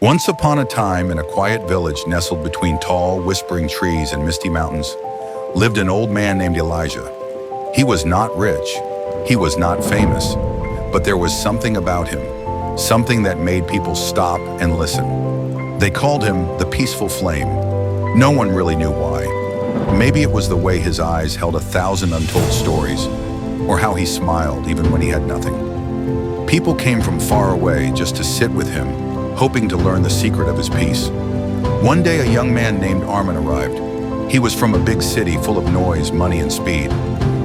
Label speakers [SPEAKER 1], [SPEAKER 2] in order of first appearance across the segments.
[SPEAKER 1] Once upon a time, in a quiet village nestled between tall, whispering trees and misty mountains, lived an old man named Elijah. He was not rich, he was not famous, but there was something about him, something that made people stop and listen. They called him the peaceful flame. No one really knew why. Maybe it was the way his eyes held 1,000 untold stories, or how he smiled even when he had nothing. People came from far away just to sit with him, hoping to learn the secret of his peace. One day, a young man named Armin arrived. He was from a big city full of noise, money, and speed.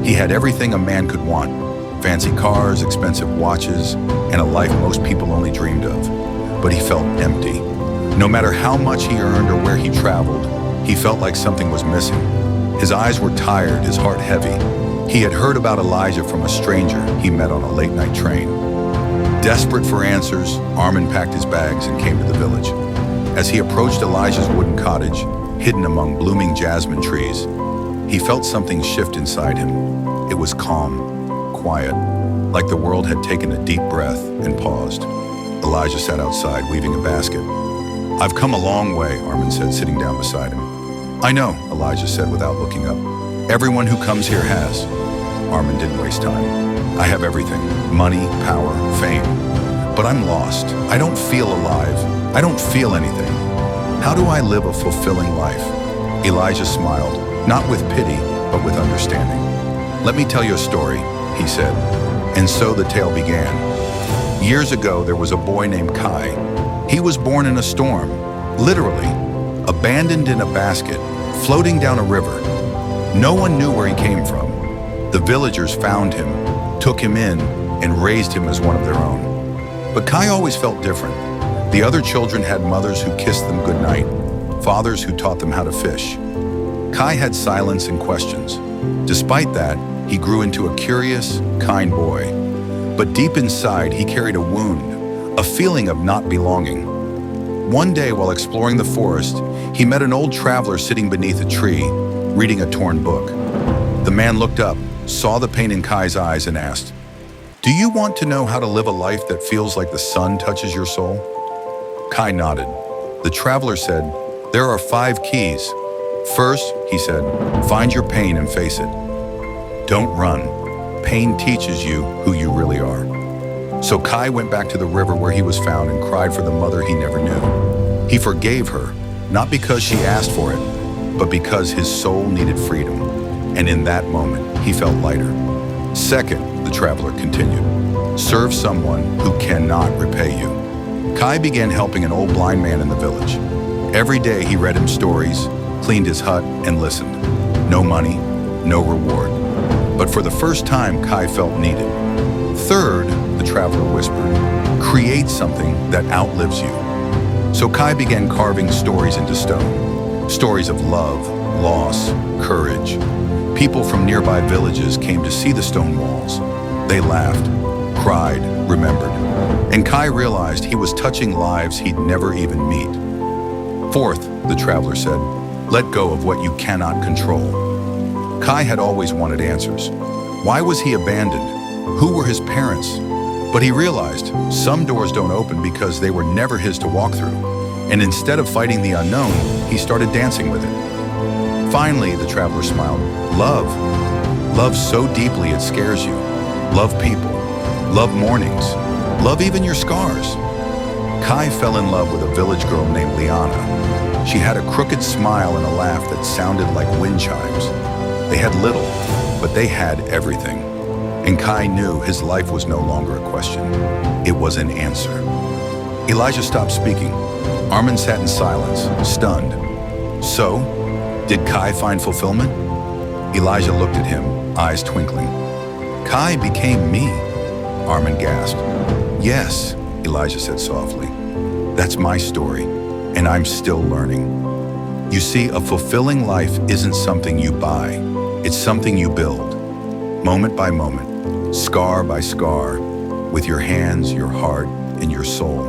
[SPEAKER 1] He had everything a man could want: fancy cars, expensive watches, and a life most people only dreamed of. But he felt empty. No matter how much he earned or where he traveled, he felt like something was missing. His eyes were tired, his heart heavy. He had heard about Elijah from a stranger he met on a late-night train. Desperate for answers, Armin packed his bags and came to the village. As he approached Elijah's wooden cottage, hidden among blooming jasmine trees, he felt something shift inside him. It was calm, quiet, like the world had taken a deep breath and paused. Elijah sat outside, weaving a basket. "I've come a long way," Armin said, sitting down beside him. "I know," Elijah said without looking up. "Everyone who comes here has." Armin didn't waste time. "I have everything: money, power, fame. But I'm lost. I don't feel alive. I don't feel anything. How do I live a fulfilling life?" Elijah smiled, not with pity, but with understanding. "Let me tell you a story," he said. And so the tale began. Years ago, there was a boy named Kai. He was born in a storm, literally, abandoned in a basket, floating down a river. No one knew where he came from. The villagers found him, took him in, and raised him as one of their own. But Kai always felt different. The other children had mothers who kissed them goodnight, fathers who taught them how to fish. Kai had silence and questions. Despite that, he grew into a curious, kind boy. But deep inside, he carried a wound, a feeling of not belonging. One day, while exploring the forest, he met an old traveler sitting beneath a tree, reading a torn book. The man looked up, saw the pain in Kai's eyes, and asked, "Do you want to know how to live a life that feels like the sun touches your soul?" Kai nodded. The traveler said, "There are 5 keys. First," he said, "find your pain and face it. Don't run. Pain teaches you who you really are." So Kai went back to the river where he was found and cried for the mother he never knew. He forgave her, not because she asked for it, but because his soul needed freedom. And in that moment, he felt lighter. Second, the traveler continued, serve someone who cannot repay you. Kai began helping an old blind man in the village. Every day he read him stories, cleaned his hut, and listened. No money, no reward. But for the first time, Kai felt needed. Third, the traveler whispered, create something that outlives you. So Kai began carving stories into stone. Stories of love, loss, courage. People from nearby villages came to see the stone walls. They laughed, cried, remembered. And Kai realized he was touching lives he'd never even meet. Fourth, the traveler said, let go of what you cannot control. Kai had always wanted answers. Why was he abandoned? Who were his parents? But he realized some doors don't open because they were never his to walk through. And instead of fighting the unknown, he started dancing with it. Finally, the traveler smiled. Love. Love so deeply it scares you. Love people. Love mornings. Love even your scars. Kai fell in love with a village girl named Liana. She had a crooked smile and a laugh that sounded like wind chimes. They had little, but they had everything. And Kai knew his life was no longer a question. It was an answer. Elijah stopped speaking. Armin sat in silence, stunned. So, did Kai find fulfillment? Elijah looked at him, eyes twinkling. Kai became me, Armin gasped. Yes, Elijah said softly. That's my story, and I'm still learning. You see, a fulfilling life isn't something you buy. It's something you build, moment by moment, scar by scar, with your hands, your heart, and your soul.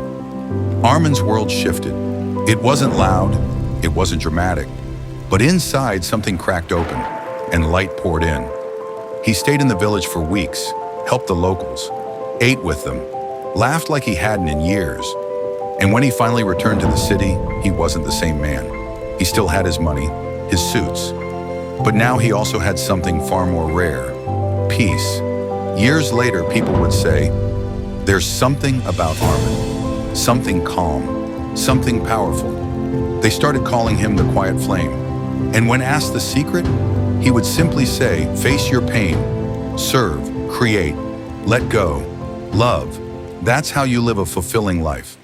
[SPEAKER 1] Armin's world shifted. It wasn't loud, it wasn't dramatic, but inside something cracked open, and light poured in. He stayed in the village for weeks, helped the locals, ate with them, laughed like he hadn't in years. And when he finally returned to the city, he wasn't the same man. He still had his money, his suits. But now he also had something far more rare: peace. Years later, people would say, "There's something about Armin, something calm, something powerful." They started calling him the Quiet Flame. And when asked the secret, he would simply say, "Face your pain, serve, create, let go, love." That's how you live a fulfilling life.